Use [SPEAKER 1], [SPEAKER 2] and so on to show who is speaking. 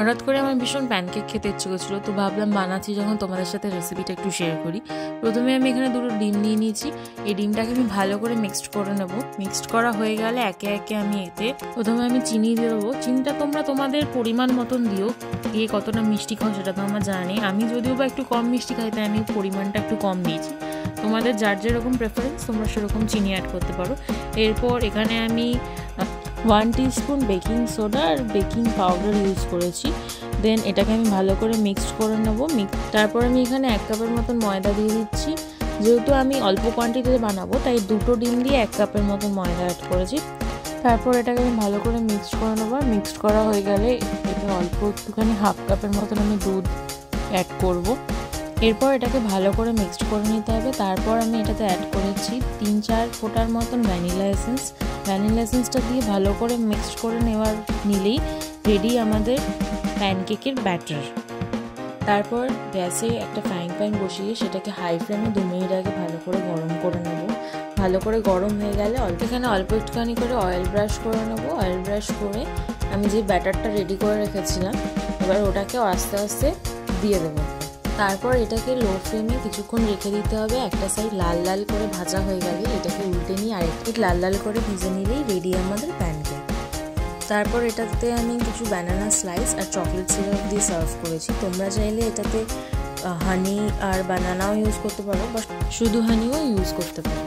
[SPEAKER 1] হঠাৎ করে আমার ভীষণ প্যানকেক খেতে ইচ্ছে করছিলো, তো ভাবলাম বানাচ্ছি যখন তোমাদের সাথে রেসিপিটা একটু শেয়ার করি। প্রথমে আমি এখানে দুটো ডিম নিয়ে নিয়েছি। এই ডিমটাকে আমি ভালো করে মিক্সড করে নেব। মিক্সড করা হয়ে গেলে একে একে আমি এতে প্রথমে আমি চিনি দিয়ে দেবো। চিনিটা তোমরা তোমাদের পরিমাণ মতন দিও, কে কতটা মিষ্টি খাও সেটা তো আমার জানা নেই। আমি যদিও বা একটু কম মিষ্টি খাই, তাই আমি পরিমাণটা একটু কম দিয়েছি। তোমাদের যার যেরকম প্রেফারেন্স তোমরা সেরকম চিনি অ্যাড করতে পারো। এরপর এখানে আমি 1 টিস্পুন বেকিং সোডা আর বেকিং পাউডার ইউজ করেছি। দেন এটাকে আমি ভালো করে মিক্সড করে নেবো। তারপর আমি এখানে 1 কাপের মতন ময়দা দিয়ে দিচ্ছি। যেহেতু আমি অল্প কোয়ান্টিটিতে বানাবো, তাই 2টো ডিম দিয়ে 1 কাপের মতন ময়দা অ্যাড করেছি। তারপর এটাকে আমি ভালো করে মিক্সড করে নেবো। মিক্সড করা হয়ে গেলে এতে অল্প একটুখানি 1/2 কাপের মতন আমি দুধ অ্যাড করব। এরপর এটাকে ভালো করে মিক্সড করে নিতে হবে। তারপর আমি এটাতে অ্যাড করেছি 3-4 ফোঁটার মতন ভ্যানিলা এসেন্স। ভ্যানিলা এসেন্সটা দিয়ে ভালো করে মিক্সড করে নিলেই রেডি আমাদের প্যানকেকের ব্যাটার। তারপর গ্যাসে একটা ফ্রাইং প্যান বসিয়ে সেটাকে হাই ফ্লেমে 2 মিনিট আগে ভালো করে গরম করে নেব। ভালো করে গরম হয়ে গেলে এখানে অল্প একটুখানি করে অয়েল ব্রাশ করে নেব। অয়েল ব্রাশ করে আমি যে ব্যাটারটা রেডি করে রেখেছিলাম, এবার ওটাকে আস্তে আস্তে দিয়ে দেবো। তারপর এটাকে লো ফ্লেমে কিছুক্ষণ রেখে দিতে হবে। একটা সাইড লাল লাল করে ভাজা হয়ে গেলে এটাকে উল্টে নিয়ে আরেকটি লাল লাল করে ভেজে নিলেই রেডি আমাদের প্যানকেক। তারপর এটাতে আমি কিছু ব্যানানা স্লাইস আর চকলেট সিরাপ দিয়ে সার্ভ করেছি। তোমরা চাইলে এটাতে হানি আর বানানাও ইউজ করতে পারো, বা শুধু হানিও ইউজ করতে পারো।